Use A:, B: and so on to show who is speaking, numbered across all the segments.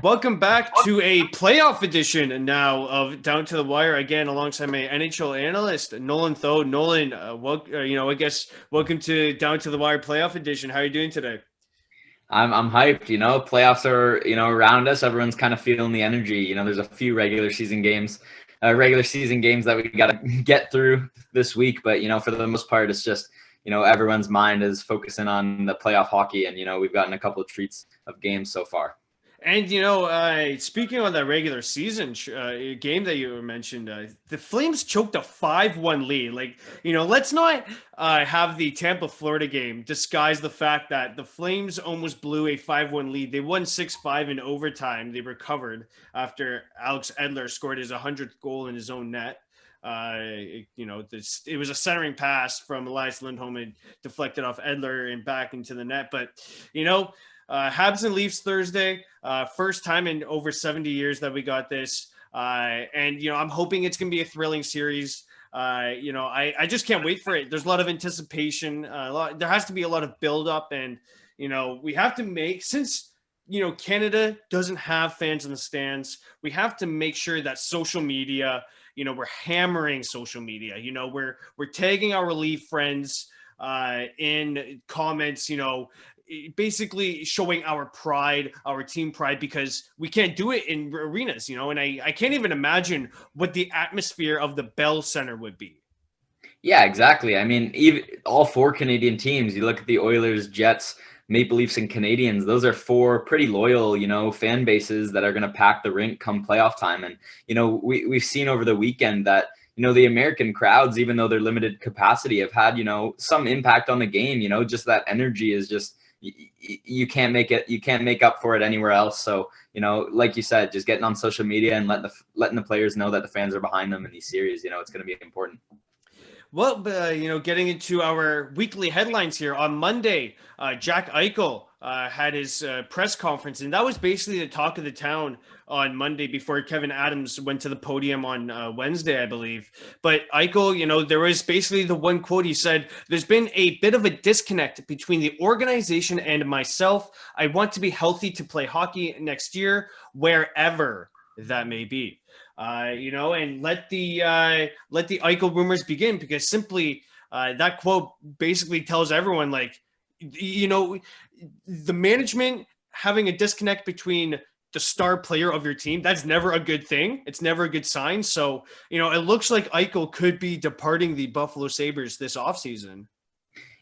A: Welcome back to a playoff edition now of Down to the Wire again, alongside my NHL analyst Nolan Thode. Nolan, I guess welcome to Down to the Wire playoff edition. How are you doing today?
B: I'm hyped. Playoffs are around us. Everyone's kind of feeling the energy. There's a few regular season games that we got to get through this week, but for the most part, it's just everyone's mind is focusing on the playoff hockey, and we've gotten a couple of treats of games so far.
A: And speaking on that regular season game that you mentioned, the Flames choked a 5-1 lead. Let's not have the Tampa Florida game disguise the fact that the Flames almost blew a 5-1 lead. They won 6-5 in overtime. They recovered after Alex Edler scored his 100th goal in his own net. It was a centering pass from Elias Lindholm and deflected off Edler and back into the net. But Habs and Leafs Thursday, first time in over 70 years that we got this. I'm hoping it's going to be a thrilling series. I just can't wait for it. There's a lot of anticipation. There has to be a lot of buildup, and we have to make, since Canada doesn't have fans in the stands, we have to make sure that social media, we're hammering social media. We're tagging our Leaf friends in comments, basically showing our pride, our team pride, because we can't do it in arenas, and I can't even imagine what the atmosphere of the Bell Center would be.
B: Yeah, exactly. I mean, even all four Canadian teams, you look at the Oilers, Jets, Maple Leafs, and Canadians, those are four pretty loyal, fan bases that are going to pack the rink come playoff time. And, we've seen over the weekend that, the American crowds, even though they're limited capacity, have had, some impact on the game. Just that energy is just, you can't make up for it anywhere else. So, like you said, just getting on social media and letting the players know that the fans are behind them in these series, it's going to be important.
A: Well, getting into our weekly headlines here on Monday, Jack Eichel had his press conference, and that was basically the talk of the town on Monday before Kevin Adams went to the podium on Wednesday, I believe. But Eichel, there was basically the one quote he said: "There's been a bit of a disconnect between the organization and myself. I want to be healthy to play hockey next year, wherever that may be." And let the Eichel rumors begin, because simply that quote basically tells everyone, the management having a disconnect between the star player of your team, that's never a good thing. It's never a good sign. So, it looks like Eichel could be departing the Buffalo Sabres this offseason.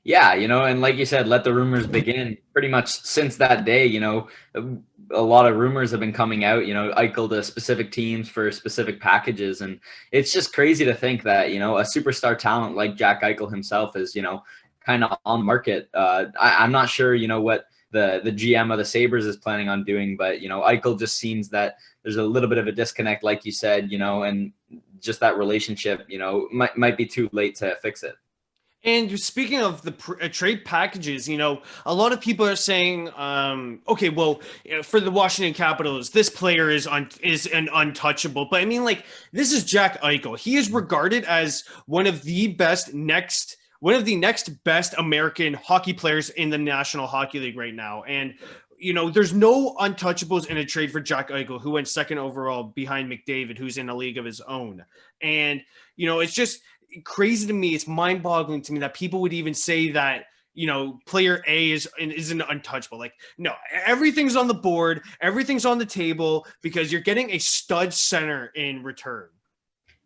B: Yeah, and like you said, let the rumors begin. Pretty much since that day, a lot of rumors have been coming out, Eichel to specific teams for specific packages. And it's just crazy to think that, a superstar talent like Jack Eichel himself is, kind of on the market. I'm not sure, what the GM of the Sabres is planning on doing, but, Eichel just seems that there's a little bit of a disconnect, like you said, and just that relationship, might be too late to fix it.
A: And speaking of the trade packages, a lot of people are saying, okay, well, for the Washington Capitals, this player is an untouchable. But I mean, this is Jack Eichel. He is regarded as one of the next best American hockey players in the National Hockey League right now. And there's no untouchables in a trade for Jack Eichel, who went second overall behind McDavid, who's in a league of his own. And it's just crazy to me. It's mind-boggling to me that people would even say that player A isn't untouchable. No, everything's on the board, everything's on the table, because you're getting a stud center in return.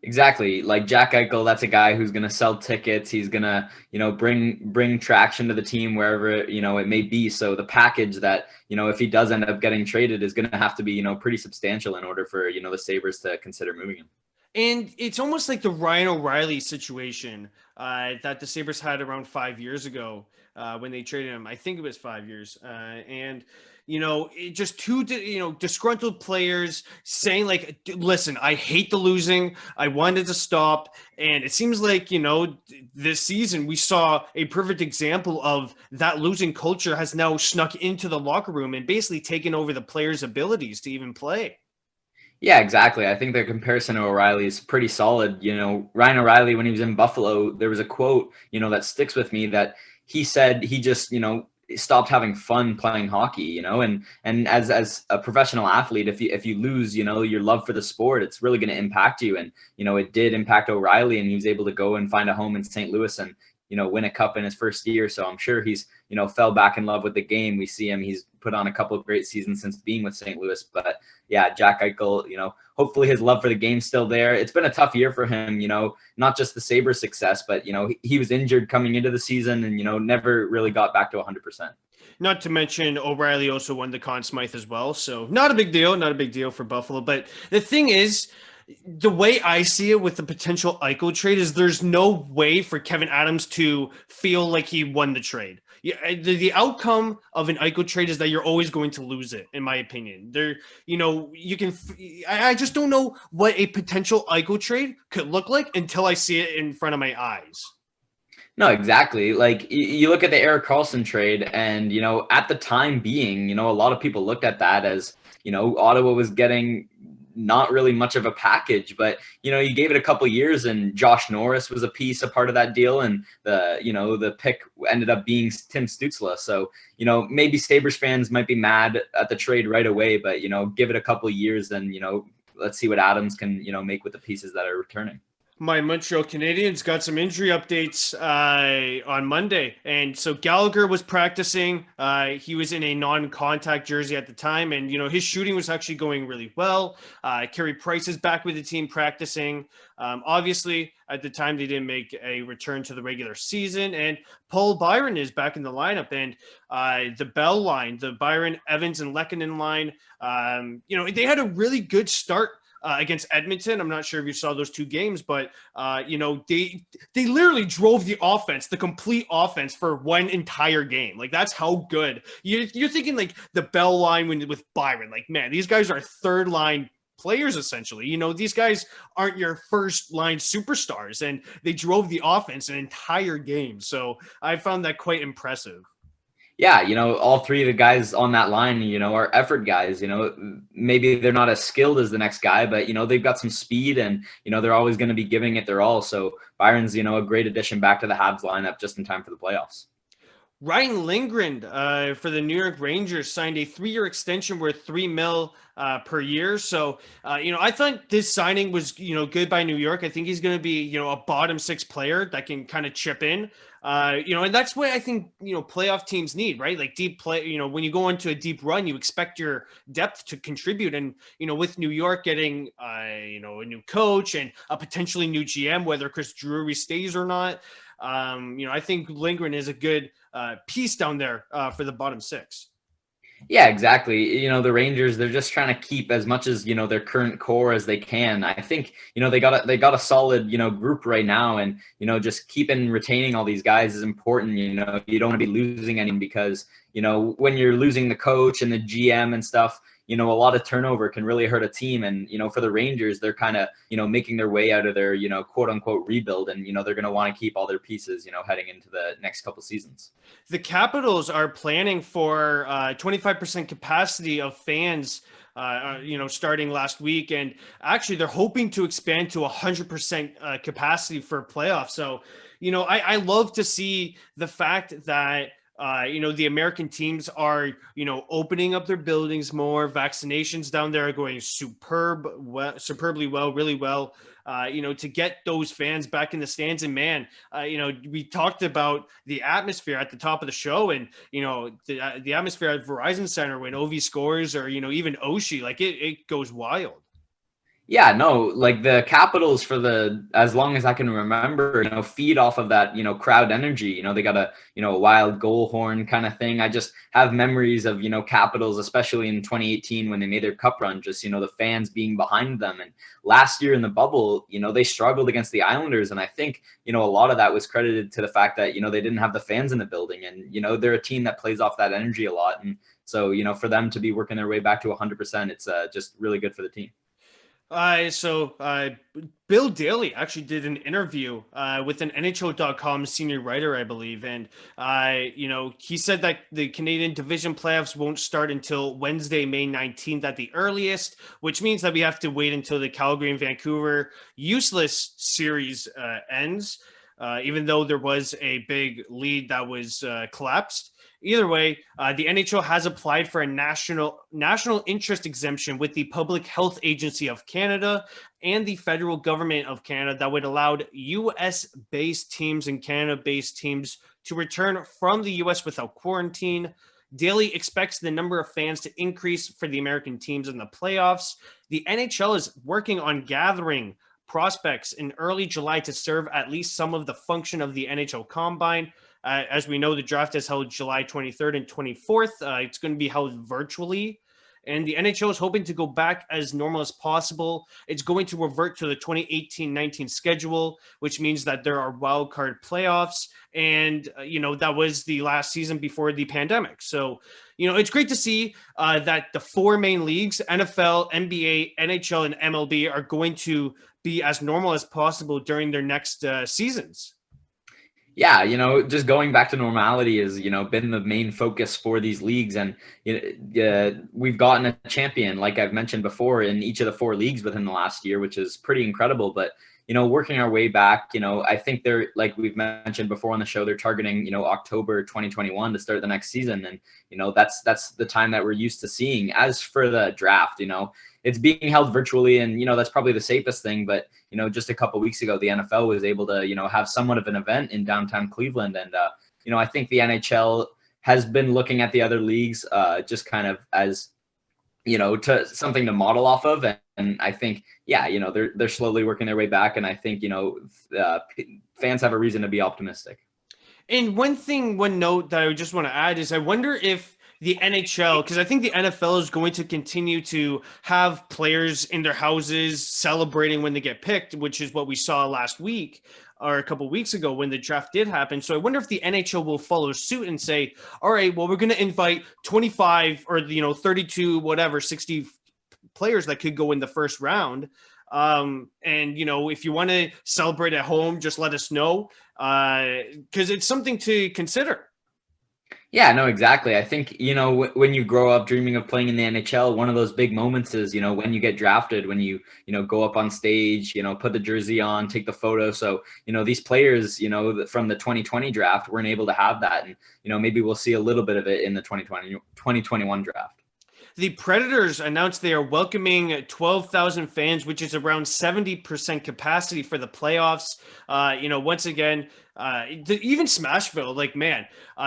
B: Exactly. Like Jack Eichel, that's a guy who's going to sell tickets. He's going to, bring traction to the team wherever, it may be. So the package that, if he does end up getting traded is going to have to be, pretty substantial in order for, the Sabres to consider moving him.
A: And it's almost like the Ryan O'Reilly situation that the Sabres had around 5 years ago when they traded him. I think it was 5 years. Just two, disgruntled players saying listen, I hate the losing. I wanted to stop. And it seems like, this season we saw a perfect example of that losing culture has now snuck into the locker room and basically taken over the players' abilities to even play.
B: Yeah, exactly. I think the comparison to O'Reilly is pretty solid. Ryan O'Reilly, when he was in Buffalo, there was a quote, that sticks with me, that he said he just, stopped having fun playing hockey, you know, and as a professional athlete, if you lose, you know, your love for the sport, it's really going to impact you. And, you know, it did impact O'Reilly, and he was able to go and find a home in St. Louis and, you know, win a cup in his first year. So I'm sure he's, you know, fell back in love with the game. We see him, he's put on a couple of great seasons since being with St. Louis. But yeah, Jack Eichel, you know, hopefully his love for the game's still there. It's been a tough year for him, you know, not just the Sabres success, but, you know, he was injured coming into the season and, you know, never really got back to 100%.
A: Not to mention O'Reilly also won the Conn Smythe as well. So not a big deal for Buffalo. But the thing is, the way I see it with the potential Eichel trade is there's no way for Kevin Adams to feel like he won the trade. Yeah, the outcome of an Eichel trade is that you're always going to lose it, in my opinion. There, you know, you can. I just don't know what a potential Eichel trade could look like until I see it in front of my eyes.
B: No, exactly. Like you look at the Erik Karlsson trade, and you know, at the time being, you know, a lot of people looked at that as, you know, Ottawa was getting not really much of a package, but you know, you gave it a couple years, and Josh Norris was a part of that deal, and the pick ended up being Tim Stützle. So you know, maybe Sabres fans might be mad at the trade right away, but you know, give it a couple years, and you know, let's see what Adams can, you know, make with the pieces that are returning.
A: My Montreal Canadiens got some injury updates on Monday. And so Gallagher was practicing. He was in a non-contact jersey at the time. And, you know, his shooting was actually going really well. Carey Price is back with the team practicing. Obviously, at the time, they didn't make a return to the regular season. And Paul Byron is back in the lineup. And the Bell line, the Byron, Evans, and Lehkonen line, you know, they had a really good start against Edmonton. I'm not sure if you saw those two games, but you know, they literally drove the offense, the complete offense for one entire game. Like that's how good you're thinking. Like the Bell line with Byron, like man, these guys are third line players essentially. You know, these guys aren't your first line superstars, and they drove the offense an entire game. So I found that quite impressive.
B: Yeah, you know, all three of the guys on that line, you know, are effort guys. You know, maybe they're not as skilled as the next guy, but, you know, they've got some speed, and, you know, they're always going to be giving it their all. So Byron's, you know, a great addition back to the Habs lineup just in time for the playoffs.
A: Ryan Lindgren for the New York Rangers signed a 3-year extension worth $3 million per year. So, you know, I thought this signing was, you know, good by New York. I think he's going to be, you know, a bottom 6 player that can kind of chip in, you know, and that's what I think, you know, playoff teams need, right? Like deep play, you know, when you go into a deep run, you expect your depth to contribute. And, you know, with New York getting, you know, a new coach and a potentially new GM, whether Chris Drury stays or not, you know, I think Lindgren is a good piece down there for the bottom 6.
B: Yeah, exactly. You know, the Rangers, they're just trying to keep as much as, you know, their current core as they can. I think, you know, they got a solid, you know, group right now, and, you know, just keeping retaining all these guys is important. You know, you don't want to be losing any, because, you know, when you're losing the coach and the GM and stuff, you know, a lot of turnover can really hurt a team. And, you know, for the Rangers, they're kind of, you know, making their way out of their, you know, quote unquote rebuild. And, you know, they're going to want to keep all their pieces, you know, heading into the next couple seasons.
A: The Capitals are planning for 25% capacity of fans, you know, starting last week. And actually, they're hoping to expand to 100% capacity for playoffs. So, you know, I love to see the fact that, you know, the American teams are, you know, opening up their buildings more. Vaccinations down there are going superbly well, really well, you know, to get those fans back in the stands. And man, you know, we talked about the atmosphere at the top of the show, and, you know, the atmosphere at Verizon Center when Ovi scores, or, you know, even Oshie, like it goes wild.
B: Yeah, no, like the Capitals, for as long as I can remember, you know, feed off of that, you know, crowd energy. You know, they got a wild goal horn kind of thing. I just have memories of, you know, Capitals, especially in 2018 when they made their cup run, just, you know, the fans being behind them. And last year in the bubble, you know, they struggled against the Islanders. And I think, you know, a lot of that was credited to the fact that, you know, they didn't have the fans in the building. And, you know, they're a team that plays off that energy a lot. And so, you know, for them to be working their way back to 100%, it's just really good for the team.
A: Bill Daly actually did an interview with an NHL.com senior writer, I believe. And, you know, he said that the Canadian division playoffs won't start until Wednesday, May 19th at the earliest, which means that we have to wait until the Calgary and Vancouver useless series ends, even though there was a big lead that was collapsed. either way, the NHL has applied for a national interest exemption with the Public Health Agency of Canada and the federal government of Canada that would allow U.S.-based teams and Canada-based teams to return from the U.S. without quarantine. Daily expects the number of fans to increase for the American teams in the playoffs. The NHL is working on gathering prospects in early July to serve at least some of the function of the NHL Combine. As we know, the draft is held July 23rd and 24th. It's going to be held virtually. And the NHL is hoping to go back as normal as possible. It's going to revert to the 2018-19 schedule, which means that there are wild card playoffs. And, that was the last season before the pandemic. So, it's great to see that the four main leagues, NFL, NBA, NHL, and MLB, are going to be as normal as possible during their next seasons.
B: Yeah, just going back to normality has, been the main focus for these leagues. And we've gotten a champion, like I've mentioned before, in each of the four leagues within the last year, which is pretty incredible. But, working our way back, I think they're, like we've mentioned before on the show, they're targeting, October 2021 to start the next season. And, that's the time that we're used to seeing. As for the draft, it's being held virtually, and that's probably the safest thing. But just a couple of weeks ago, the NFL was able to have somewhat of an event in downtown Cleveland, and I think the NHL has been looking at the other leagues just kind of as to something to model off of, and I think they're slowly working their way back, and I think fans have a reason to be optimistic.
A: And one note that I just want to add is I wonder if the NHL, because I think the NFL is going to continue to have players in their houses celebrating when they get picked, which is what we saw last week or a couple of weeks ago when the draft did happen. So I wonder if the NHL will follow suit and say, all right, well, we're going to invite 25 or 32, whatever, 60 players that could go in the first round. And if you want to celebrate at home, just let us know, because it's something to consider.
B: Yeah, no, exactly. I think, when you grow up dreaming of playing in the NHL, one of those big moments is, when you get drafted, when you go up on stage, put the jersey on, take the photo. So, these players, from the 2020 draft weren't able to have that. And, maybe we'll see a little bit of it in the 2021 draft.
A: The Predators announced they are welcoming 12,000 fans, which is around 70% capacity for the playoffs. Once again, even Smashville,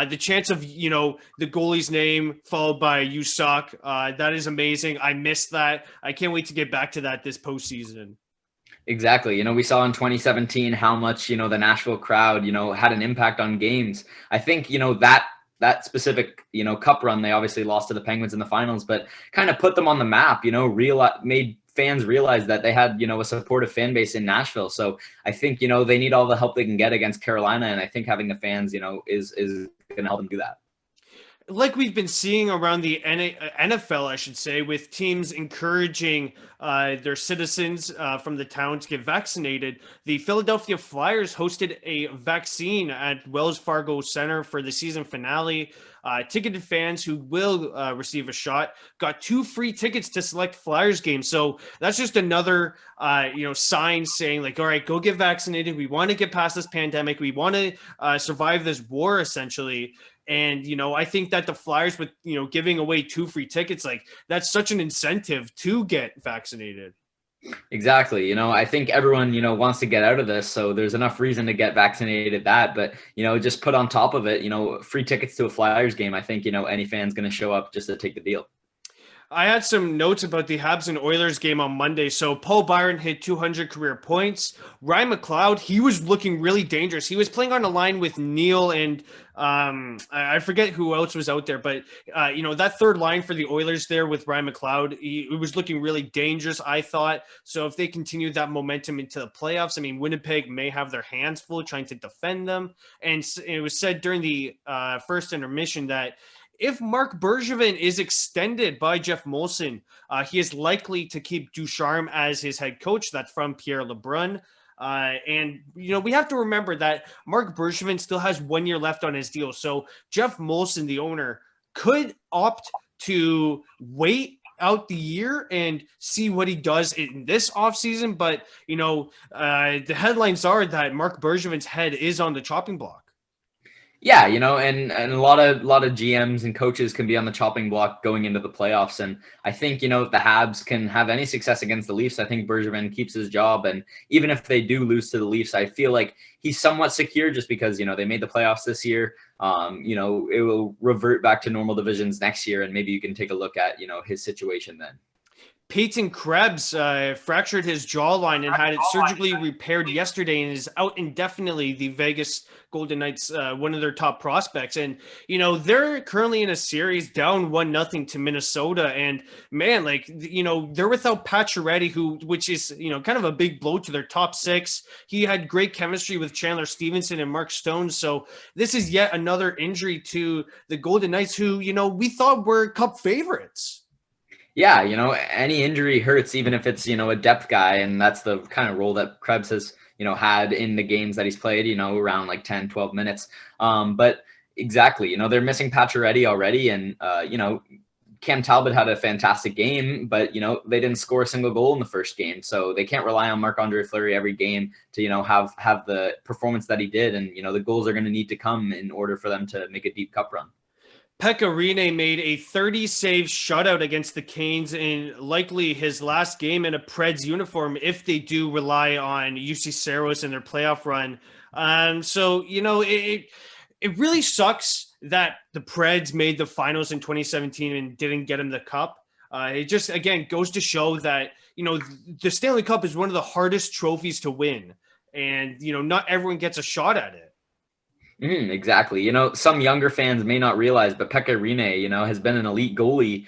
A: the chance of, the goalie's name followed by "you suck," that is amazing. I missed that. I can't wait to get back to that this postseason.
B: Exactly. We saw in 2017 how much, the Nashville crowd, had an impact on games. I think, that specific, cup run, they obviously lost to the Penguins in the finals, but kind of put them on the map, made fans realize that they had, a supportive fan base in Nashville. So I think, they need all the help they can get against Carolina. And I think having the fans, is going to help them do that.
A: Like we've been seeing around the NFL, I should say, with teams encouraging their citizens from the town to get vaccinated, the Philadelphia Flyers hosted a vaccine at Wells Fargo Center for the season finale. Ticketed fans who will receive a shot got 2 free tickets to select Flyers games. So that's just another, sign saying all right, go get vaccinated. We want to get past this pandemic. We want to survive this war, essentially. And, I think that the Flyers with, giving away 2 free tickets, that's such an incentive to get vaccinated.
B: Exactly. I think everyone, wants to get out of this. So there's enough reason to get vaccinated but, just put on top of it, free tickets to a Flyers game. I think, any fan's going to show up just to take the deal.
A: I had some notes about the Habs and Oilers game on Monday. So Paul Byron hit 200 career points. Ryan McLeod, he was looking really dangerous. He was playing on a line with Neil and I forget who else was out there. But, that third line for the Oilers there with Ryan McLeod, it was looking really dangerous, I thought. So if they continue that momentum into the playoffs, Winnipeg may have their hands full trying to defend them. And it was said during the first intermission that if Marc Bergevin is extended by Jeff Molson, he is likely to keep Ducharme as his head coach. That's from Pierre LeBrun. And we have to remember that Marc Bergevin still has 1 year left on his deal. So Jeff Molson, the owner, could opt to wait out the year and see what he does in this offseason. But, the headlines are that Marc Bergevin's head is on the chopping block.
B: Yeah, and a lot of GMs and coaches can be on the chopping block going into the playoffs. And I think, if the Habs can have any success against the Leafs, I think Bergevin keeps his job. And even if they do lose to the Leafs, I feel like he's somewhat secure just because, they made the playoffs this year. It will revert back to normal divisions next year, and maybe you can take a look at, his situation then.
A: Peyton Krebs fractured his jawline and had it surgically repaired yesterday and is out indefinitely. The Vegas Golden Knights, one of their top prospects. And, they're currently in a series down 1-0 to Minnesota. And man, they're without Pacioretty, which is, kind of a big blow to their top six. He had great chemistry with Chandler Stevenson and Mark Stone. So this is yet another injury to the Golden Knights, who, we thought were Cup favorites.
B: Yeah, any injury hurts, even if it's, a depth guy. And that's the kind of role that Krebs has, had in the games that he's played, around like 10, 12 minutes. But exactly, they're missing Pacioretty already. And, Cam Talbot had a fantastic game, but, they didn't score a single goal in the first game. So they can't rely on Marc-Andre Fleury every game to, have the performance that he did. And, the goals are going to need to come in order for them to make a deep cup run.
A: Pekka Rinne made a 30-save shutout against the Canes in likely his last game in a Preds uniform if they do rely on UC Saros in their playoff run. So, it really sucks that the Preds made the finals in 2017 and didn't get him the cup. It just, again, goes to show that, the Stanley Cup is one of the hardest trophies to win. And, not everyone gets a shot at it.
B: Exactly. Some younger fans may not realize, but Pekka Rinne, has been an elite goalie,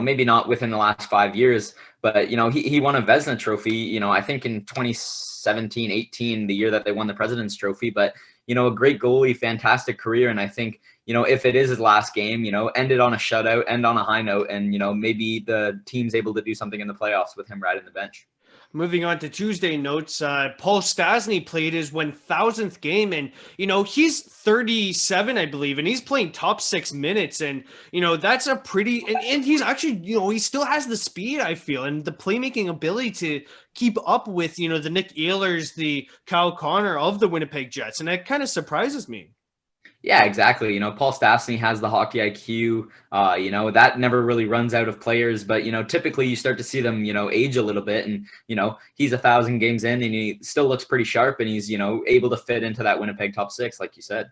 B: maybe not within the last 5 years, but, he won a Vezina trophy, I think in 2017, 18, the year that they won the President's Trophy, but, a great goalie, fantastic career. And I think, if it is his last game, end it on a shutout, end on a high note, and, maybe the team's able to do something in the playoffs with him riding the bench.
A: Moving on to Tuesday notes, Paul Stastny played his 1,000th game, and, he's 37, I believe, and he's playing top 6 minutes, and, that's a pretty, and he's actually, he still has the speed, I feel, and the playmaking ability to keep up with, the Nick Ehlers, the Kyle Connor of the Winnipeg Jets, and that kind of surprises me.
B: Yeah, exactly. Paul Stastny has the hockey IQ, that never really runs out of players, but, typically you start to see them, age a little bit, and, he's 1,000 games in and he still looks pretty sharp, and he's, able to fit into that Winnipeg top 6, like you said.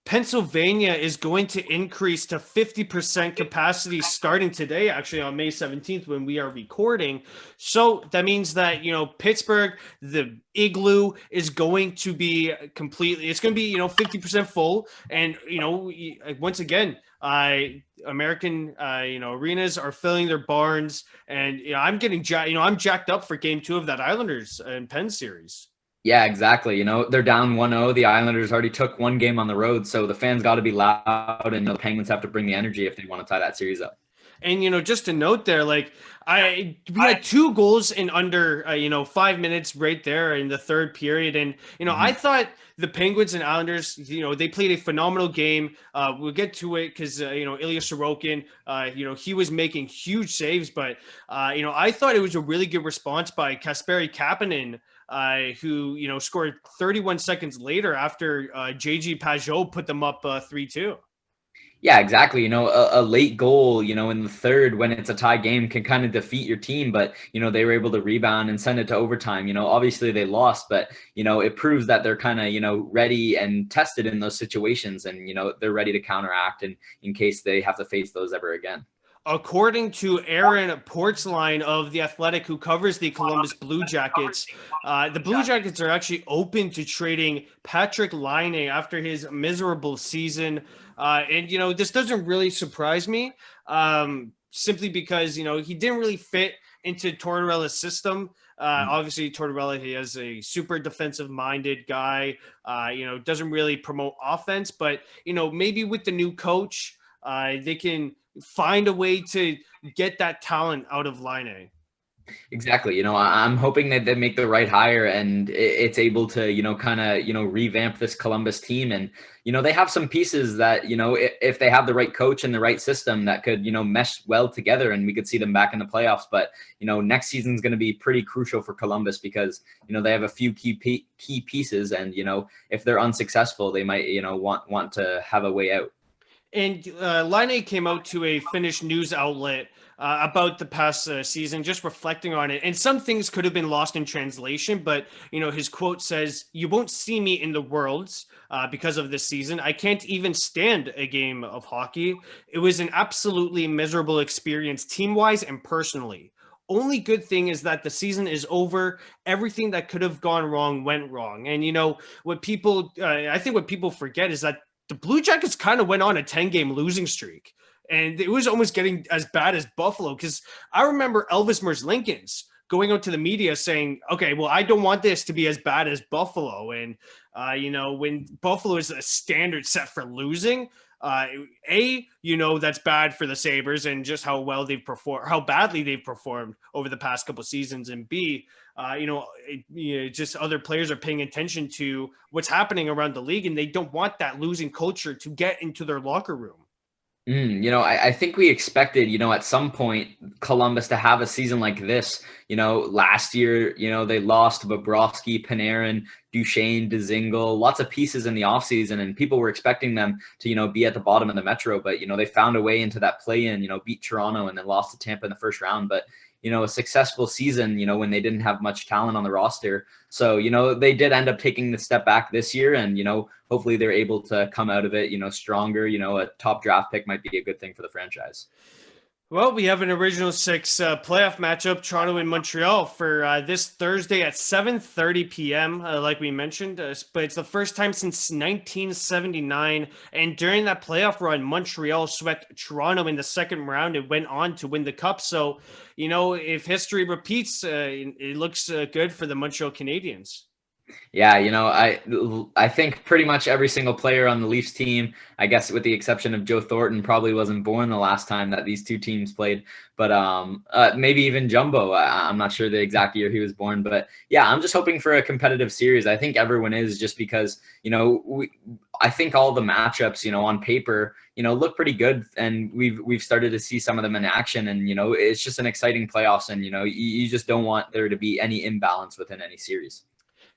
A: Pennsylvania is going to increase to 50% capacity starting today, actually on May 17th when we are recording. So that means that, Pittsburgh, the Igloo is going to be it's going to be, 50% full. And, once again, American, arenas are filling their barns, and I'm getting, I'm jacked up for game 2 of that Islanders and Penn series.
B: Yeah, exactly. They're down 1-0. The Islanders already took one game on the road, so the fans got to be loud, and the Penguins have to bring the energy if they want to tie that series up.
A: And, just a note there, we had 2 goals in under, 5 minutes right there in the third period. And, I thought the Penguins and Islanders, they played a phenomenal game. We'll get to it because, Ilya Sarokin, he was making huge saves. But, I thought it was a really good response by Kasperi Kapanen, who, scored 31 seconds later after J.G. Pajot put them up 3-2.
B: Yeah, exactly. A late goal, in the third when it's a tie game can kind of defeat your team, but, they were able to rebound and send it to overtime. Obviously they lost, but, it proves that they're kind of, ready and tested in those situations, and, they're ready to counteract in case they have to face those ever again.
A: According to Aaron Portzline of The Athletic, who covers the Columbus Blue Jackets, the Blue Jackets are actually open to trading Patrik Laine after his miserable season. And, this doesn't really surprise me, simply because, he didn't really fit into Tortorella's system. Obviously, Tortorella, he is a super defensive-minded guy, doesn't really promote offense. But, maybe with the new coach, they can find a way to get that talent out of Laine.
B: Exactly. I'm hoping that they make the right hire and it's able to, kind of, revamp this Columbus team. And, they have some pieces that, if they have the right coach and the right system that could, mesh well together and we could see them back in the playoffs. But, next season is going to be pretty crucial for Columbus because, they have a few key pieces and, if they're unsuccessful, they might, want to have a way out.
A: And Laine came out to a Finnish news outlet about the past season, just reflecting on it. And some things could have been lost in translation, but his quote says, "You won't see me in the Worlds because of this season. I can't even stand a game of hockey. It was an absolutely miserable experience, team-wise and personally. Only good thing is that the season is over. Everything that could have gone wrong went wrong." And what people, I think, what people forget is that the Blue Jackets kind of went on a 10-game losing streak. And it was almost getting as bad as Buffalo, because I remember Elvis Merzlikins going out to the media saying, okay, well, I don't want this to be as bad as Buffalo. And, when Buffalo is a standard set for losing, that's bad for the Sabres and just how well they've performed, how badly they've performed over the past couple of seasons. And B, just other players are paying attention to what's happening around the league, and they don't want that losing culture to get into their locker room.
B: I think we expected, at some point Columbus to have a season like this. Last year, they lost Bobrovsky, Panarin, Duchesne, Dzingel, lots of pieces in the offseason, and people were expecting them to, be at the bottom of the Metro. But, they found a way into that play-in, beat Toronto and then lost to Tampa in the first round. But, a successful season, when they didn't have much talent on the roster. So, they did end up taking the step back this year and, hopefully they're able to come out of it, stronger. A top draft pick might be a good thing for the franchise.
A: Well, we have an original six playoff matchup, Toronto and Montreal, for this Thursday at 7:30 p.m., like we mentioned. But it's the first time since 1979. And during that playoff run, Montreal swept Toronto in the second round and went on to win the Cup. So, if history repeats, it looks good for the Montreal Canadiens.
B: Yeah, I think pretty much every single player on the Leafs team, I guess with the exception of Joe Thornton, probably wasn't born the last time that these two teams played. But maybe even Jumbo. I'm not sure the exact year he was born. But yeah, I'm just hoping for a competitive series. I think everyone is, just because, I think all the matchups, on paper, look pretty good. And we've started to see some of them in action. And, it's just an exciting playoffs. And, you just don't want there to be any imbalance within any series.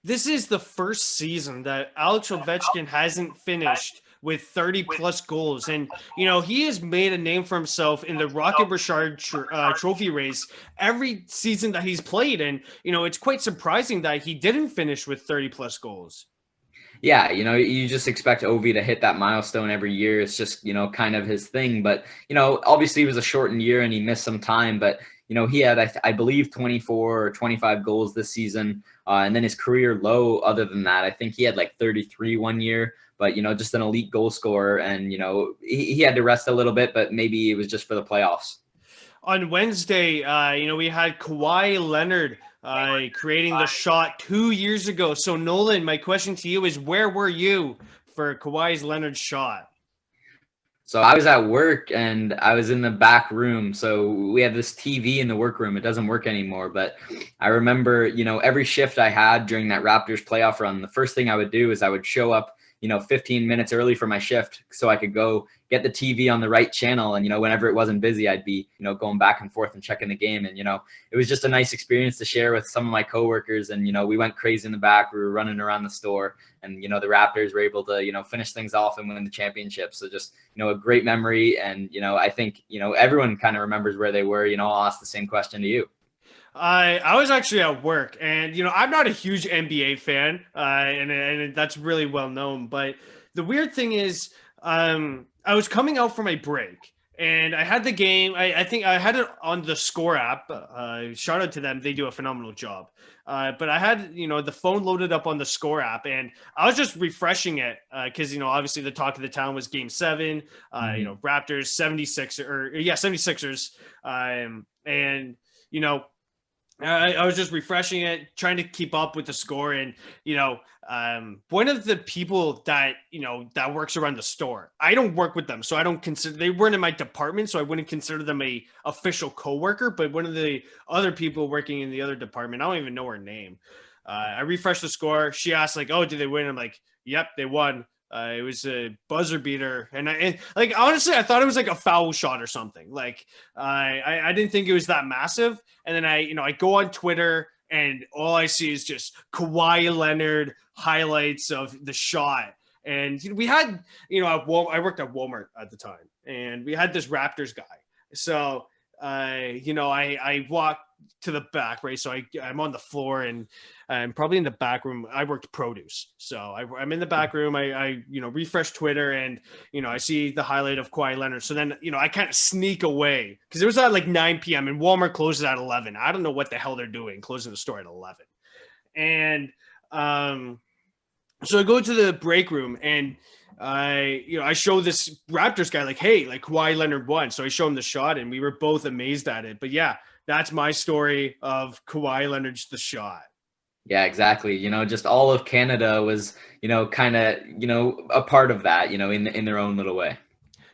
A: This is the first season that Alex Ovechkin hasn't finished with 30-plus goals. And, he has made a name for himself in the Rocket Richard trophy race every season that he's played. And, it's quite surprising that he didn't finish with 30-plus goals.
B: Yeah, you just expect Ovi to hit that milestone every year. It's just, kind of his thing. But, obviously it was a shortened year and he missed some time. But, he had, I believe, 24 or 25 goals this season. And then his career low, other than that, I think he had like 33 one year. But, just an elite goal scorer. And, he had to rest a little bit, but maybe it was just for the playoffs.
A: On Wednesday, we had Kawhi Leonard creating the shot 2 years ago. So, Nolan, my question to you is, where were you for Kawhi Leonard's shot?
B: So I was at work and I was in the back room. So we have this TV in the workroom. It doesn't work anymore. But I remember, every shift I had during that Raptors playoff run, the first thing I would do is I would show up, 15 minutes early for my shift so I could go get the TV on the right channel. And, whenever it wasn't busy, I'd be, going back and forth and checking the game. And, it was just a nice experience to share with some of my coworkers. And, we went crazy in the back. We were running around the store and, the Raptors were able to, finish things off and win the championship. So just, a great memory. And, I think, everyone kind of remembers where they were. I'll ask the same question to you.
A: I was actually at work, and I'm not a huge NBA fan, and that's really well known. But the weird thing is, I was coming out from a break, and I had the game. I think I had it on the Score app. Shout out to them; they do a phenomenal job. But I had the phone loaded up on the Score app, and I was just refreshing it because obviously the talk of the town was Game 7. Raptors 76ers, and I was just refreshing it, trying to keep up with the score. And, one of the people that, that works around the store, I don't work with them. So I don't consider, they weren't in my department. So I wouldn't consider them a official coworker, but one of the other people working in the other department, I don't even know her name. I refreshed the score. She asked like, "Oh, did they win?" I'm like, "Yep, they won." It was a buzzer beater, and like honestly, I thought it was like a foul shot or something. Like I didn't think it was that massive. And then I go on Twitter and all I see is just Kawhi Leonard highlights of the shot. And we had, I worked at Walmart at the time, and we had this Raptors guy. So, I walked to the back, right? So I'm on the floor, and I'm probably in the back room. I worked produce. So I'm in the back room. I refresh Twitter, and, I see the highlight of Kawhi Leonard. So then, I kind of sneak away because it was at like 9 p.m. and Walmart closes at 11. I don't know what the hell they're doing, closing the store at 11. And, so I go to the break room, and I show this Raptors guy like, "Hey, like Kawhi Leonard won." So I show him the shot, and we were both amazed at it. But yeah, that's my story of Kawhi Leonard's the shot.
B: Yeah, exactly. Just all of Canada was, kind of, a part of that, in their own little way.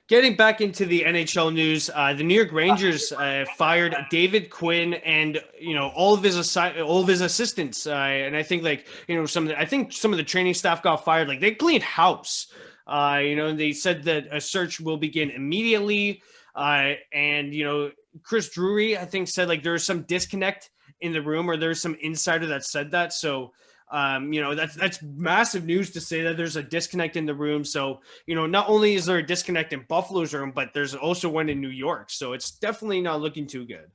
A: Getting back into the NHL news, the New York Rangers fired David Quinn and all of his assistants, and I think I think some of the training staff got fired. Like they cleaned house. They said that a search will begin immediately, and Chris Drury I think said like there was some disconnect in the room, or there's some insider that said that. So that's massive news to say that there's a disconnect in the room. So, not only is there a disconnect in Buffalo's room, but there's also one in New York. So it's definitely not looking too good.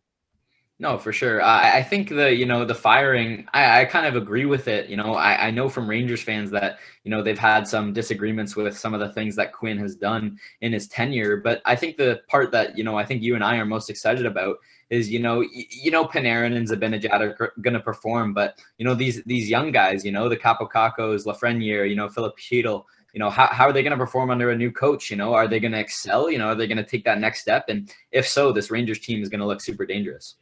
B: No, for sure. I think the firing, I kind of agree with it. I know from Rangers fans that, they've had some disagreements with some of the things that Quinn has done in his tenure. But I think the part that, I think you and I are most excited about is, Panarin and Zibanejad are going to perform. But, these young guys, the Capocacos, Lafreniere, Philip Chytil, how are they going to perform under a new coach? Are they going to excel? Are they going to take that next step? And if so, this Rangers team is going to look super dangerous.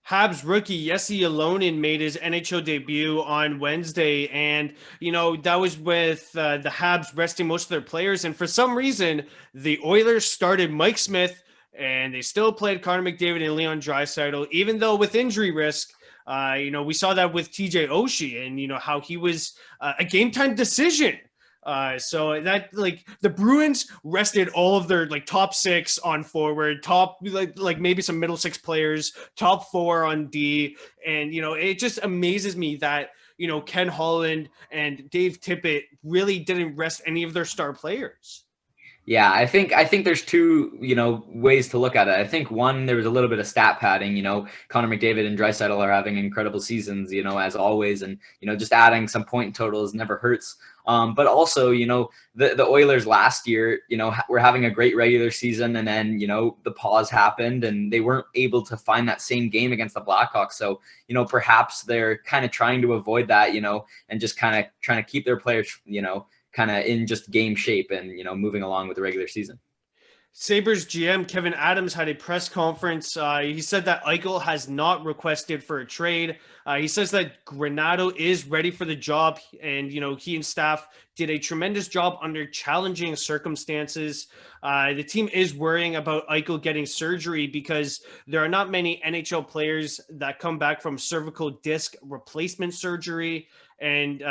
A: Habs rookie Jesse Alonen made his NHL debut on Wednesday, and that was with the Habs resting most of their players. And for some reason, the Oilers started Mike Smith, and they still played Connor McDavid and Leon Draisaitl, even though with injury risk. We saw that with TJ Oshie, and how he was a game time decision. So that like the Bruins rested all of their like top six on forward, top like maybe some middle six players, top four on D, and it just amazes me that Ken Holland and Dave Tippett really didn't rest any of their star players.
B: Yeah, I think there's two, ways to look at it. I think one, there was a little bit of stat padding, Connor McDavid and Draisaitl are having incredible seasons, as always. And, just adding some point totals never hurts. But also, the Oilers last year, were having a great regular season, and then, the pause happened and they weren't able to find that same game against the Blackhawks. So, perhaps they're kind of trying to avoid that, and just kind of trying to keep their players, kind of in just game shape and, moving along with the regular season.
A: Sabres GM Kevin Adams had a press conference. He said that Eichel has not requested for a trade. He says that Granato is ready for the job, and he and staff did a tremendous job under challenging circumstances. The team is worrying about Eichel getting surgery because there are not many NHL players that come back from cervical disc replacement surgery. And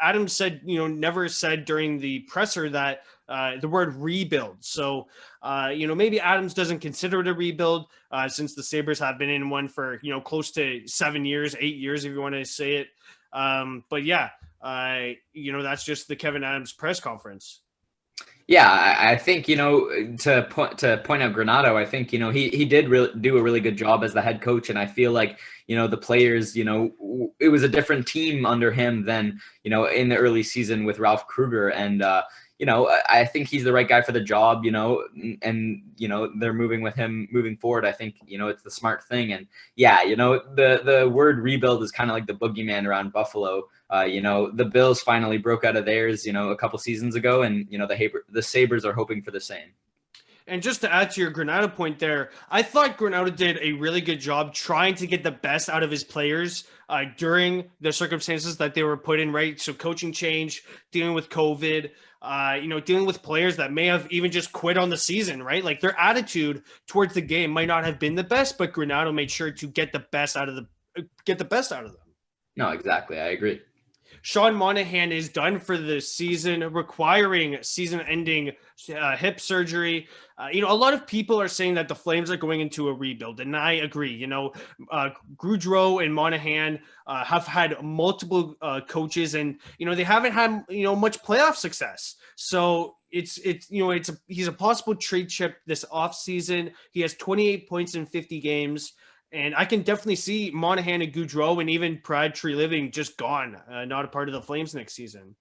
A: Adams said, never said during the presser that the word rebuild. So, maybe Adams doesn't consider it a rebuild since the Sabres have been in one for, close to 7 years, 8 years, if you want to say it. But yeah, that's just the Kevin Adams press conference.
B: Yeah, I think, to point out Granato, I think, he did do a really good job as the head coach. And I feel like, the players, it was a different team under him than, in the early season with Ralph Kruger. And, I think he's the right guy for the job, and, they're moving with him moving forward. I think, it's the smart thing. And yeah, the word rebuild is kind of like the boogeyman around Buffalo. The Bills finally broke out of theirs, a couple seasons ago, and, the Sabres are hoping for the same.
A: And just to add to your Granato point there, I thought Granato did a really good job trying to get the best out of his players during the circumstances that they were put in, right? So coaching change, dealing with COVID, dealing with players that may have even just quit on the season, right? Like their attitude towards the game might not have been the best, but Granato made sure to get the best out of them.
B: No, exactly. I agree.
A: Sean Monahan is done for the season, requiring season-ending hip surgery. A lot of people are saying that the Flames are going into a rebuild, and I agree. Gaudreau and Monahan have had multiple coaches, and they haven't had much playoff success. So he's a possible trade chip this offseason. He has 28 points in 50 games. And I can definitely see Monahan and Gaudreau and even Pride Tree-Living just gone, not a part of the Flames next season.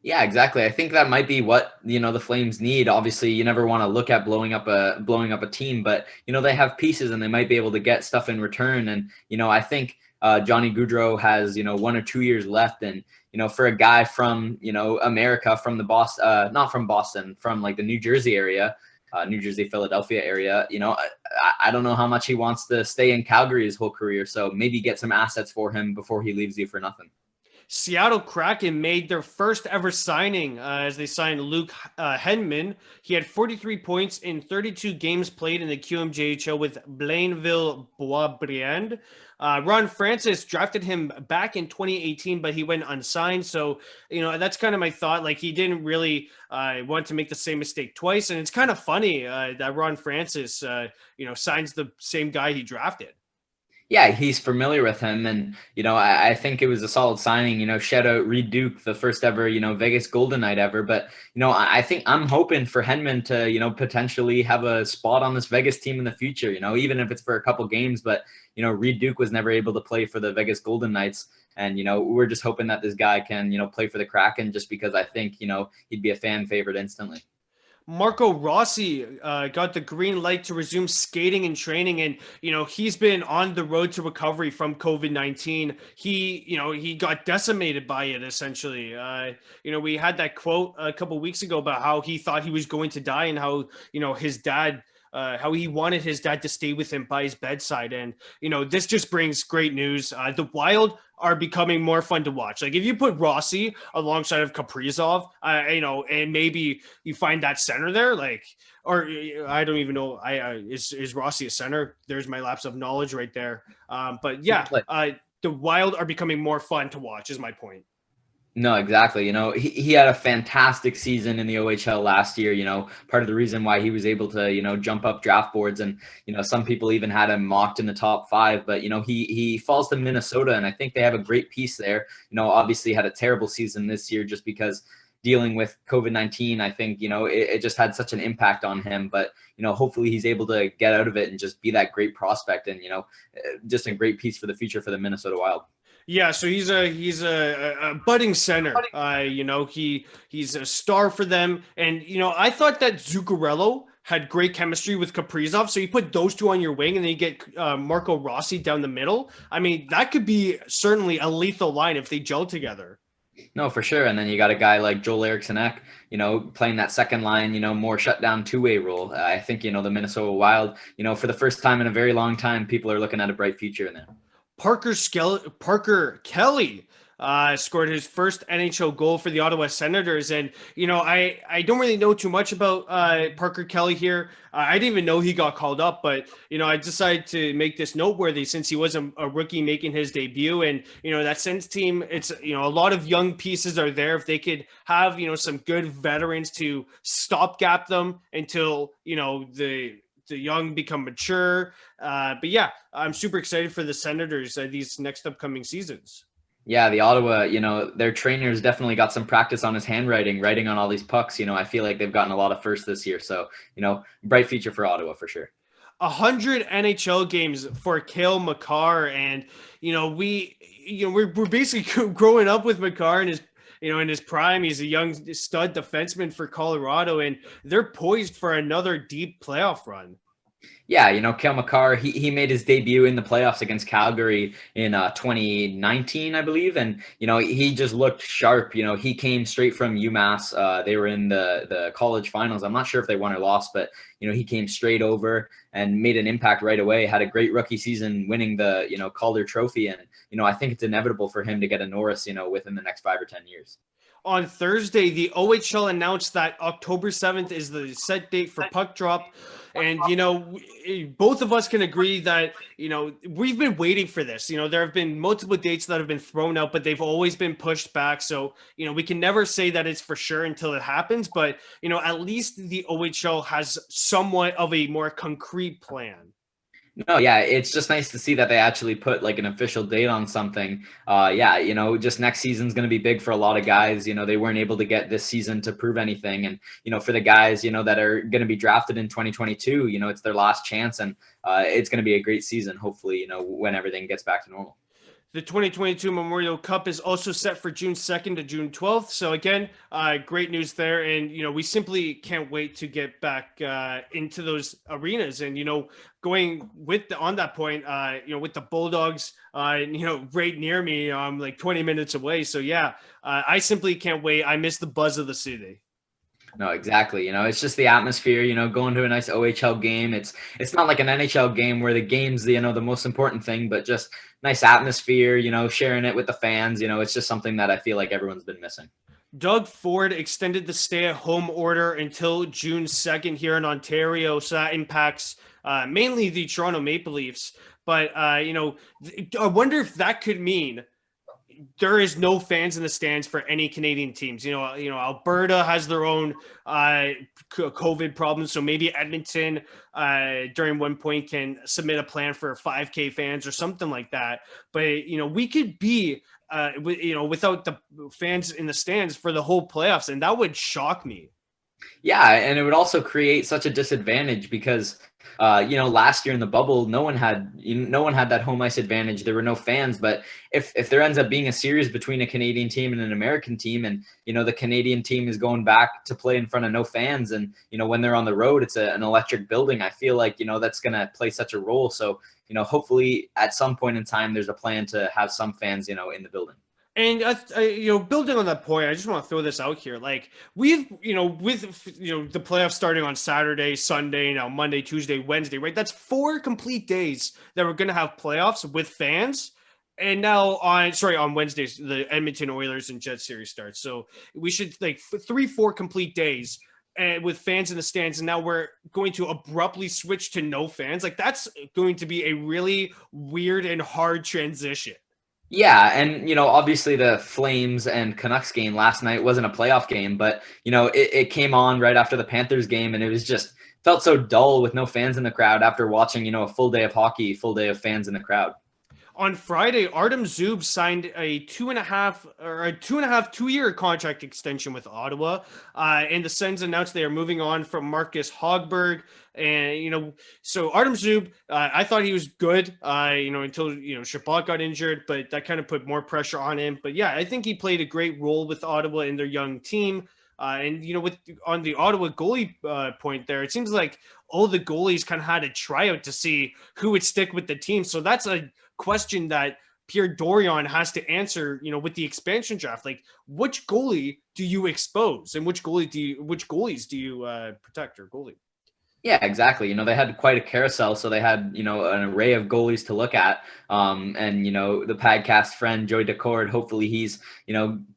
B: Yeah, exactly. I think that might be what, the Flames need. Obviously, you never want to look at blowing up a team, but, they have pieces and they might be able to get stuff in return. And, I think Johnny Gaudreau has, 1 or 2 years left. And, for a guy from, America, from the Boston, not from Boston, from like the New Jersey area, New Jersey, Philadelphia area, I don't know how much he wants to stay in Calgary his whole career. So maybe get some assets for him before he leaves you for nothing.
A: Seattle Kraken made their first ever signing as they signed Luke Henman. He had 43 points in 32 games played in the QMJHL with Blainville-Boisbriand. Ron Francis drafted him back in 2018, but he went unsigned. So, that's kind of my thought. Like he didn't really want to make the same mistake twice. And it's kind of funny that Ron Francis, signs the same guy he drafted.
B: Yeah, he's familiar with him. And, I think it was a solid signing, shout out Reed Duke, the first ever, Vegas Golden Knight ever. But, I think I'm hoping for Henman to, potentially have a spot on this Vegas team in the future, even if it's for a couple games. But, Reed Duke was never able to play for the Vegas Golden Knights. And, we're just hoping that this guy can, play for the Kraken just because I think, he'd be a fan favorite instantly.
A: Marco Rossi got the green light to resume skating and training. And, he's been on the road to recovery from COVID-19. He got decimated by it, essentially. We had that quote a couple of weeks ago about how he thought he was going to die and how, his dad how he wanted his dad to stay with him by his bedside. And, this just brings great news. The Wild are becoming more fun to watch. Like if you put Rossi alongside of Kaprizov, and maybe you find that center there, or I don't even know. Is Rossi a center? There's my lapse of knowledge right there. But yeah, the Wild are becoming more fun to watch is my point.
B: No, exactly. He had a fantastic season in the OHL last year, part of the reason why he was able to, jump up draft boards and, some people even had him mocked in the top 5, but, he falls to Minnesota and I think they have a great piece there. Obviously had a terrible season this year just because dealing with COVID-19, I think, it just had such an impact on him, but, hopefully he's able to get out of it and just be that great prospect and, just a great piece for the future for the Minnesota Wild.
A: Yeah, so he's a budding center. He's a star for them. And I thought that Zuccarello had great chemistry with Kaprizov. So you put those two on your wing and then you get Marco Rossi down the middle. I mean, that could be certainly a lethal line if they gel together.
B: No, for sure. And then you got a guy like Joel Eriksson-Ek, playing that second line, more shutdown two-way role. I think, the Minnesota Wild, for the first time in a very long time, people are looking at a bright future in there.
A: Parker Kelly scored his first NHL goal for the Ottawa Senators. And, I don't really know too much about Parker Kelly here. I didn't even know he got called up, but, I decided to make this noteworthy since he was a rookie making his debut. And, that Sens team, it's, a lot of young pieces are there. If they could have, some good veterans to stopgap them until, the young become mature. But yeah, I'm super excited for the Senators these next upcoming seasons.
B: Yeah, the Ottawa, their trainers definitely got some practice on his writing on all these pucks. I feel like they've gotten a lot of firsts this year. So, bright future for Ottawa for sure.
A: 100 NHL games for Kel Mccarr. And, we're basically growing up with Mccarr and in his prime. He's a young stud defenseman for Colorado, and they're poised for another deep playoff run.
B: Yeah, Kel Mccarr, he made his debut in the playoffs against Calgary in 2019, I believe, and he just looked sharp. He came straight from UMass. They were in the college finals. I'm not sure if they won or lost, but he came straight over and made an impact right away. Had a great rookie season, winning the Calder Trophy, and I think it's inevitable for him to get a Norris, within the next 5 or 10 years.
A: On Thursday, the OHL announced that October 7th is the set date for puck drop. And, both of us can agree that, we've been waiting for this. There have been multiple dates that have been thrown out, but they've always been pushed back. So, we can never say that it's for sure until it happens. But, at least the OHL has somewhat of a more concrete plan.
B: No, yeah, it's just nice to see that they actually put like an official date on something. Yeah, just next season's going to be big for a lot of guys. They weren't able to get this season to prove anything. And, for the guys, that are going to be drafted in 2022, it's their last chance. And it's going to be a great season, hopefully, when everything gets back to normal.
A: The 2022 Memorial Cup is also set for June 2nd to June 12th. So again, great news there. And, we simply can't wait to get back into those arenas. And, going on that point, with the Bulldogs, right near me, I'm like 20 minutes away. So yeah, I simply can't wait. I miss the buzz of the city.
B: No, exactly. It's just the atmosphere, going to a nice OHL game. It's not like an NHL game where the game's the most important thing, but just nice atmosphere, sharing it with the fans. It's just something that I feel like everyone's been missing.
A: Doug Ford extended the stay-at-home order until June 2nd here in Ontario, so that impacts mainly the Toronto Maple Leafs. But, I wonder if that could mean there is no fans in the stands for any Canadian teams. Alberta has their own COVID problems. So maybe Edmonton during one point can submit a plan for 5K fans or something like that. But, we could be, without the fans in the stands for the whole playoffs. And that would shock me.
B: Yeah, and it would also create such a disadvantage because, last year in the bubble, no one had that home ice advantage. There were no fans, but if there ends up being a series between a Canadian team and an American team, and the Canadian team is going back to play in front of no fans, and when they're on the road, it's an electric building. I feel like that's going to play such a role. So hopefully at some point in time, there's a plan to have some fans in the building.
A: And building on that point, I just want to throw this out here. Like we've, with the playoffs starting on Saturday, Sunday, now Monday, Tuesday, Wednesday, right? That's 4 complete days that we're going to have playoffs with fans. And now on Wednesdays, the Edmonton Oilers and Jets series starts. So we should 3-4 complete days with fans in the stands. And now we're going to abruptly switch to no fans. Like that's going to be a really weird and hard transition.
B: Yeah, and obviously the Flames and Canucks game last night wasn't a playoff game, but it came on right after the Panthers game, and it was just felt so dull with no fans in the crowd after watching a full day of hockey, full day of fans in the crowd.
A: On Friday, Artem Zub signed a 2-year contract extension with Ottawa, and the Sens announced they are moving on from Marcus Hogberg. And so Artem Zub, I thought he was good, until Shabbat got injured, but that kind of put more pressure on him. But yeah, I think he played a great role with Ottawa in their young team. And on the Ottawa goalie point there, it seems like all the goalies kind of had a tryout to see who would stick with the team. So that's a question that Pierre Dorion has to answer, with the expansion draft. Like, which goalie do you expose, and which goalies do you protect or goalie?
B: Yeah, exactly. They had quite a carousel, so they had, an array of goalies to look at. And, the Pagcast friend, Joey Decord, hopefully he's,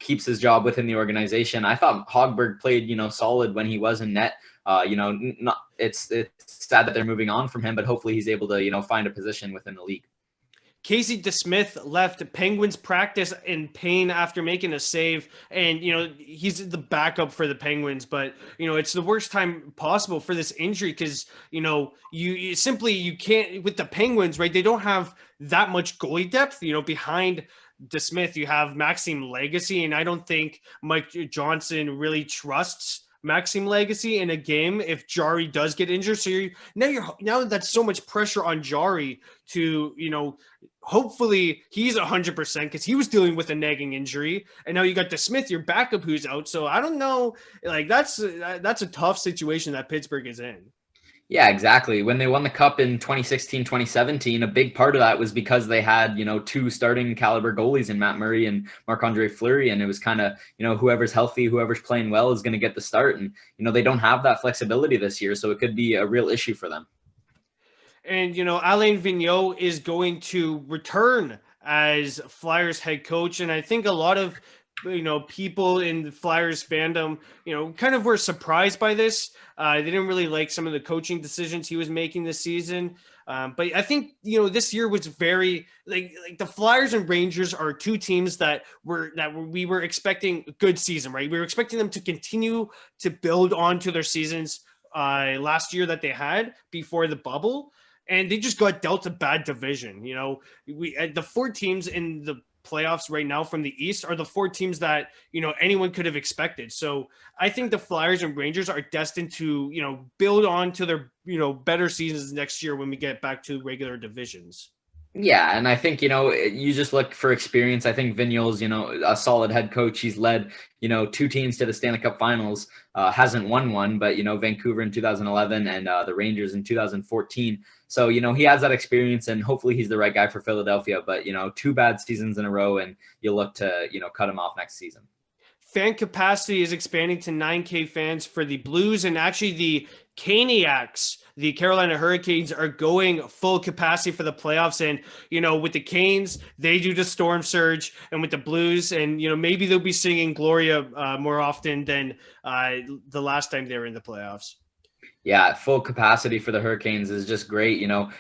B: keeps his job within the organization. I thought Hogberg played, solid when he was in net. It's sad that they're moving on from him, but hopefully he's able to, find a position within the league.
A: Casey DeSmith left Penguins practice in pain after making a save. And, he's the backup for the Penguins, but, it's the worst time possible for this injury because, you can't with the Penguins, right? They don't have that much goalie depth, behind DeSmith. You have Maxime Legacy, and I don't think Mike Johnson really trusts Maxime Legacy in a game if Jari does get injured. So now that's so much pressure on Jari to, hopefully he's 100% because he was dealing with a nagging injury. And now you got DeSmith, your backup, who's out. So I don't know, like that's a tough situation that Pittsburgh is in.
B: Yeah, exactly. When they won the cup in 2016, 2017, a big part of that was because they had, two starting caliber goalies in Matt Murray and Marc-Andre Fleury. And it was kind of, whoever's healthy, whoever's playing well is going to get the start. And, they don't have that flexibility this year. So it could be a real issue for them.
A: And, Alain Vigneault is going to return as Flyers head coach. And I think a lot of, people in the Flyers fandom, kind of were surprised by this. They didn't really like some of the coaching decisions he was making this season. But I think, this year was very like the Flyers and Rangers are two teams that we were expecting a good season, right? We were expecting them to continue to build onto their seasons last year that they had before the bubble. And they just got dealt a bad division. The four teams in the playoffs right now from the East are the four teams that, anyone could have expected. So I think the Flyers and Rangers are destined to, build on to their, better seasons next year when we get back to regular divisions.
B: Yeah, and I think, you just look for experience. I think Vigneault's, a solid head coach. He's led, two teams to the Stanley Cup Finals, hasn't won one, but, Vancouver in 2011 and the Rangers in 2014. So, he has that experience, and hopefully he's the right guy for Philadelphia. But, two bad seasons in a row, and you'll look to, cut him off next season.
A: Fan capacity is expanding to 9K fans for the Blues, and actually the Caniacs, the Carolina Hurricanes, are going full capacity for the playoffs. And, with the Canes, they do the Storm Surge, and with the Blues, and, maybe they'll be singing Gloria more often than the last time they were in the playoffs.
B: Yeah, full capacity for the Hurricanes is just great.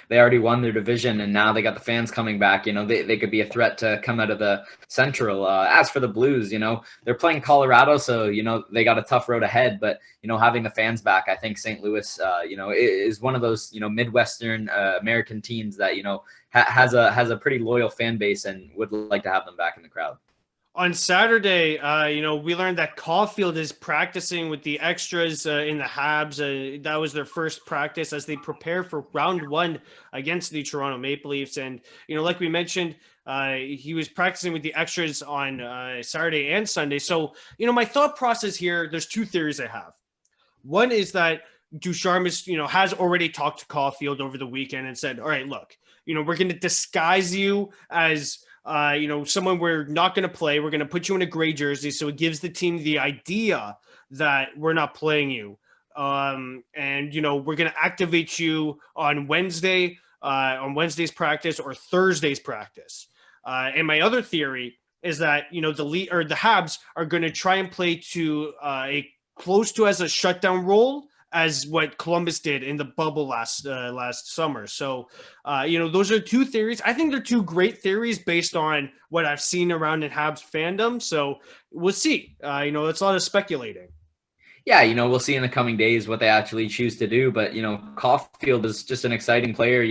B: They already won their division, and now they got the fans coming back. They could be a threat to come out of the Central. As for the Blues, they're playing Colorado, so, they got a tough road ahead. But, having the fans back, I think St. Louis, is one of those, Midwestern American teams that, has a pretty loyal fan base and would like to have them back in the crowd.
A: On Saturday, we learned that Caulfield is practicing with the extras in the Habs. That was their first practice as they prepare for round one against the Toronto Maple Leafs. And, like we mentioned, he was practicing with the extras on Saturday and Sunday. So, my thought process here, there's two theories I have. One is that Ducharme is, has already talked to Caulfield over the weekend and said, all right, look, we're going to disguise you as someone we're not going to play. We're going to put you in a gray jersey. So it gives the team the idea that we're not playing you. And, we're going to activate you on Wednesday's practice or Thursday's practice. And my other theory is that, the Habs are going to try and play to a close to as a shutdown role as what Columbus did in the bubble last summer. So, those are two theories. I think they're two great theories based on what I've seen around in Habs fandom. So we'll see. It's a lot of speculating.
B: Yeah, we'll see in the coming days what they actually choose to do. But, Caulfield is just an exciting player,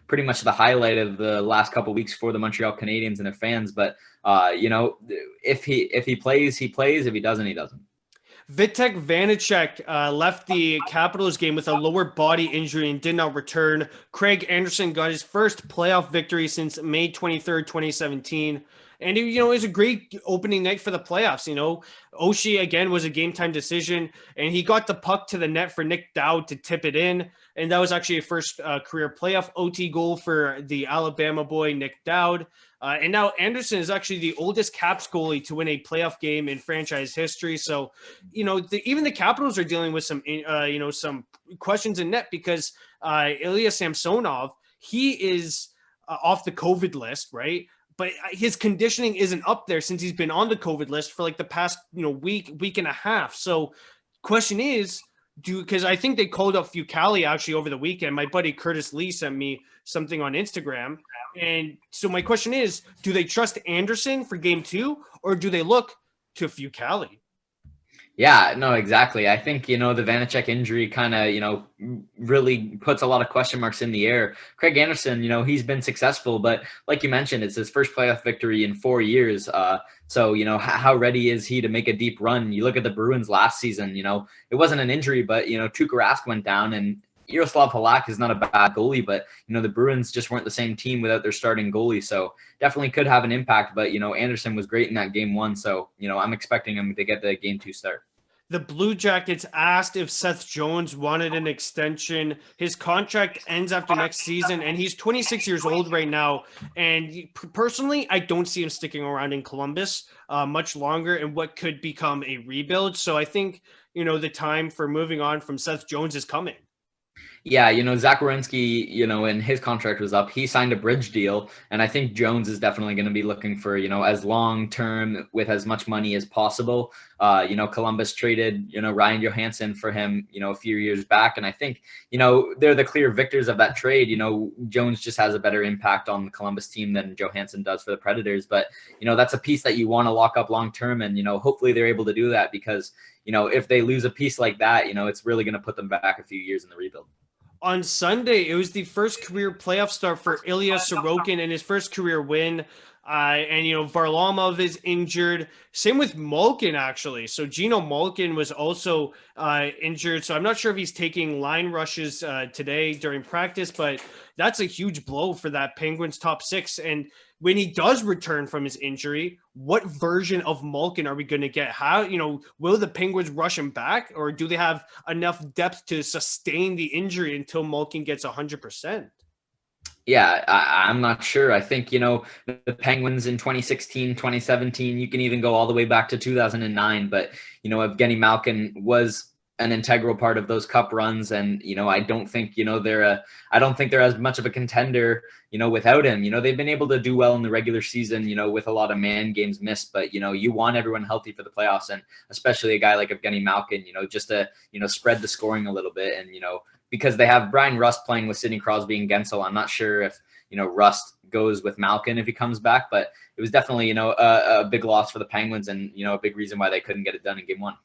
B: pretty much the highlight of the last couple of weeks for the Montreal Canadiens and their fans. But, if he plays, he plays. If he doesn't, he doesn't.
A: Vitek Vanacek left the Capitals game with a lower body injury and did not return. Craig Anderson got his first playoff victory since May 23rd, 2017. And, it was a great opening night for the playoffs. Oshie, again, was a game-time decision, and he got the puck to the net for Nick Dowd to tip it in. And that was actually a first career playoff OT goal for the Alabama boy, Nick Dowd. And now Anderson is actually the oldest Caps goalie to win a playoff game in franchise history. So, even the Capitals are dealing with some questions in net because Ilya Samsonov, he is off the COVID list, right? But his conditioning isn't up there since he's been on the COVID list for like the past, week and a half. So question is, because I think they called up Fucale actually over the weekend. My buddy Curtis Lee sent me something on Instagram. And so my question is, do they trust Anderson for game 2 or do they look to Fucale?
B: Yeah, no, exactly. I think, the Vanacek injury kind of, really puts a lot of question marks in the air. Craig Anderson, he's been successful, but like you mentioned, it's his first playoff victory in 4 years. So, how ready is he to make a deep run? You look at the Bruins last season, it wasn't an injury, but, Tuukka Rask went down and Yaroslav Halak is not a bad goalie, but, the Bruins just weren't the same team without their starting goalie. So definitely could have an impact, but, Anderson was great in that game 1. So, I'm expecting him to get the game 2 start.
A: The Blue Jackets asked if Seth Jones wanted an extension. His contract ends after next season, and he's 26 years old right now. And personally, I don't see him sticking around in Columbus much longer in what could become a rebuild. So I think, the time for moving on from Seth Jones is coming.
B: Yeah, Zach Werenski, and his contract was up. He signed a bridge deal, and I think Jones is definitely going to be looking for, as long term with as much money as possible. Columbus traded, Ryan Johansson for him, a few years back, and I think, they're the clear victors of that trade. Jones just has a better impact on the Columbus team than Johansson does for the Predators, but that's a piece that you want to lock up long term, and hopefully they're able to do that because if they lose a piece like that, it's really going to put them back a few years in the rebuild.
A: On Sunday, it was the first career playoff start for Ilya Sarokin and his first career win. And Varlamov is injured. Same with Malkin, actually. So Gino Malkin was also injured. So I'm not sure if he's taking line rushes today during practice, but that's a huge blow for that Penguins top six. And when he does return from his injury, what version of Malkin are we going to get? How, will the Penguins rush him back, or do they have enough depth to sustain the injury until Malkin gets 100%?
B: Yeah, I'm not sure. I think, the Penguins in 2016, 2017, you can even go all the way back to 2009. But, Evgeny Malkin was an integral part of those cup runs. And, I don't think, I don't think they're as much of a contender, without him. They've been able to do well in the regular season, with a lot of man games missed. But, you want everyone healthy for the playoffs. And especially a guy like Evgeny Malkin, just to, spread the scoring a little bit. And, because they have Brian Rust playing with Sidney Crosby and Gensel. I'm not sure if, Rust goes with Malkin if he comes back, but it was definitely, a big loss for the Penguins and, a big reason why they couldn't get it done in game one.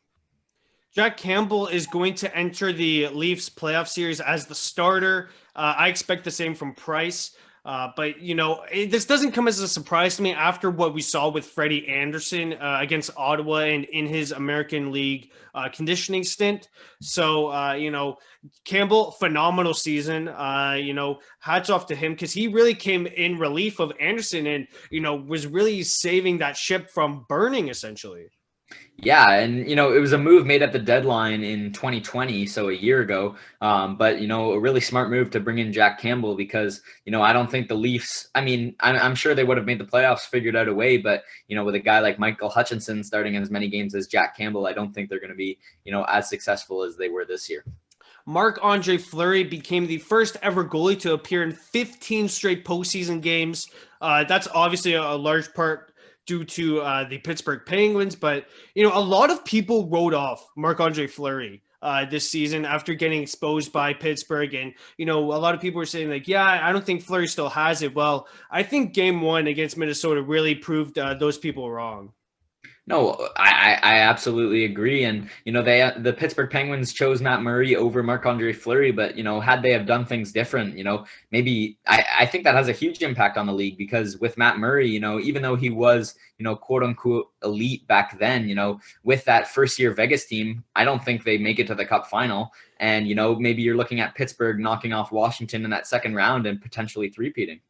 A: Jack Campbell is going to enter the Leafs playoff series as the starter. I expect the same from Price. But, this doesn't come as a surprise to me after what we saw with Freddie Anderson against Ottawa and in his American League conditioning stint. So, Campbell, phenomenal season. Hats off to him because he really came in relief of Anderson and, was really saving that ship from burning essentially.
B: Yeah, and it was a move made at the deadline in 2020, so a year ago. But a really smart move to bring in Jack Campbell because I don't think the Leafs. I mean, I'm sure they would have made the playoffs, figured out a way, but with a guy like Michael Hutchinson starting as many games as Jack Campbell, I don't think they're going to be as successful as they were this year.
A: Marc-Andre Fleury became the first ever goalie to appear in 15 straight postseason games. That's obviously a large part due to the Pittsburgh Penguins. But, a lot of people wrote off Marc-Andre Fleury this season after getting exposed by Pittsburgh. And, a lot of people were saying like, yeah, I don't think Fleury still has it. Well, I think game one against Minnesota really proved those people wrong.
B: No, I absolutely agree. And, the Pittsburgh Penguins chose Matt Murray over Marc-Andre Fleury, but, had they have done things different, maybe I think that has a huge impact on the league because with Matt Murray, even though he was, quote unquote elite back then, with that first year Vegas team, I don't think they make it to the Cup final. And, maybe you're looking at Pittsburgh knocking off Washington in that second round and potentially three-peating.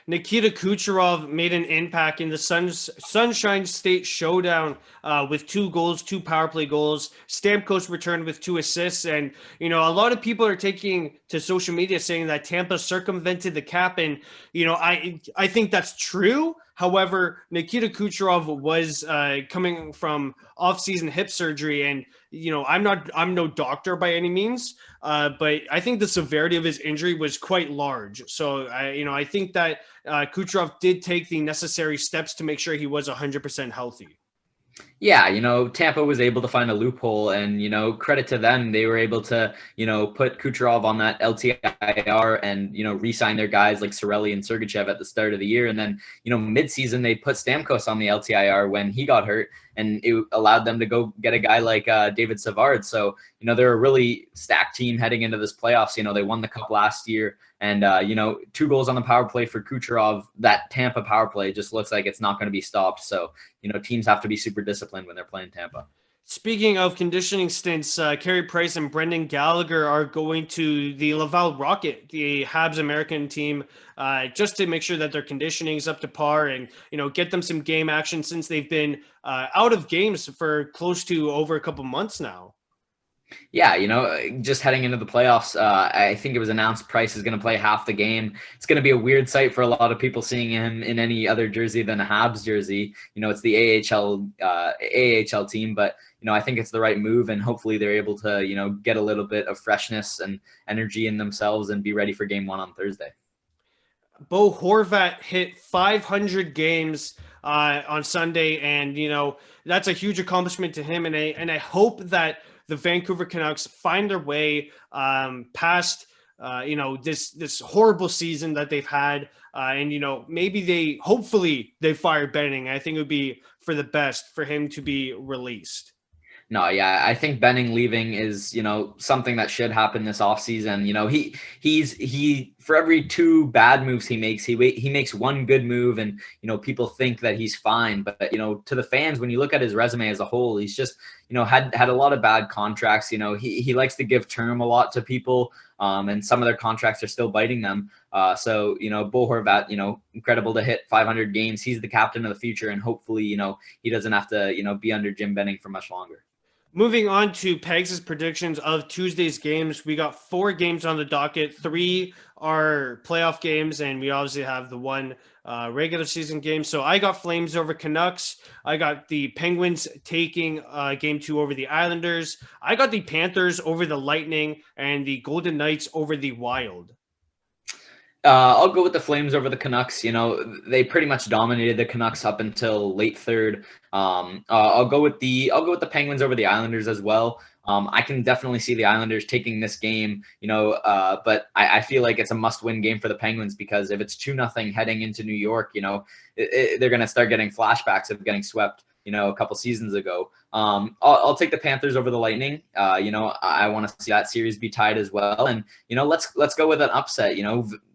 A: Nikita Kucherov made an impact in the Sunshine State Showdown with 2 goals, 2 power play goals. Stamkos returned with 2 assists. And, a lot of people are taking to social media saying that Tampa circumvented the cap. And, I think that's true. However, Nikita Kucherov was coming from off-season hip surgery, and I'm no doctor by any means, but I think the severity of his injury was quite large. So I think that Kucherov did take the necessary steps to make sure he was 100% healthy.
B: Yeah, Tampa was able to find a loophole and, credit to them. They were able to, put Kucherov on that LTIR and, re-sign their guys like Cirelli and Sergachev at the start of the year. And then, mid-season, they put Stamkos on the LTIR when he got hurt, and it allowed them to go get a guy like David Savard. So, they're a really stacked team heading into this playoffs. They won the Cup last year. And, 2 goals on the power play for Kucherov. That Tampa power play just looks like it's not going to be stopped. So, teams have to be super disciplined when they're playing Tampa.
A: Speaking of conditioning stints, Carey Price and Brendan Gallagher are going to the Laval Rocket, the Habs American team, just to make sure that their conditioning is up to par and, get them some game action since they've been out of games for close to over a couple months now.
B: Yeah, just heading into the playoffs, I think it was announced Price is going to play half the game. It's going to be a weird sight for a lot of people seeing him in any other jersey than a Habs jersey. It's the AHL team, but I think it's the right move, and hopefully they're able to get a little bit of freshness and energy in themselves and be ready for Game 1 on Thursday.
A: Bo Horvat hit 500 games on Sunday, and that's a huge accomplishment to him. And I hope that the Vancouver Canucks find their way past this horrible season that they've had, and maybe hopefully they fire Benning. I think it would be for the best for him to be released.
B: No, yeah, I think Benning leaving is, something that should happen this offseason. He for every 2 bad moves he makes, he makes 1 good move, and people think that he's fine. But to the fans, when you look at his resume as a whole, he's just had a lot of bad contracts. He likes to give term a lot to people, and some of their contracts are still biting them. So Bo Horvat, incredible to hit 500 games. He's the captain of the future, and hopefully he doesn't have to be under Jim Benning for much longer.
A: Moving on to Pegs' predictions of Tuesday's games, we got 4 games on the docket. 3 are playoff games, and we obviously have the 1 regular season game. So I got Flames over Canucks. I got the Penguins taking Game 2 over the Islanders. I got the Panthers over the Lightning, and the Golden Knights over the Wild.
B: I'll go with the Flames over the Canucks. They pretty much dominated the Canucks up until late third. I'll go with the Penguins over the Islanders as well. I can definitely see the Islanders taking this game, but I feel like it's a must-win game for the Penguins, because if it's 2-0 heading into New York, they're going to start getting flashbacks of getting swept, a couple seasons ago. I'll take the Panthers over the Lightning. I want to see that series be tied as well. And, let's go with an upset.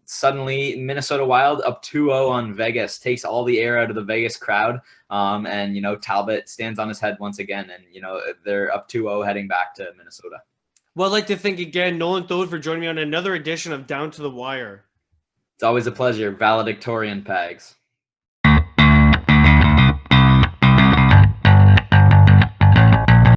B: Suddenly Minnesota Wild up 2-0 on Vegas, takes all the air out of the Vegas crowd. And, Talbot stands on his head once again, and, they're up 2-0 heading back to Minnesota.
A: Well, I'd like to thank again Nolan Thode for joining me on another edition of Down to the Wire.
B: It's always a pleasure. Valedictorian, Pags.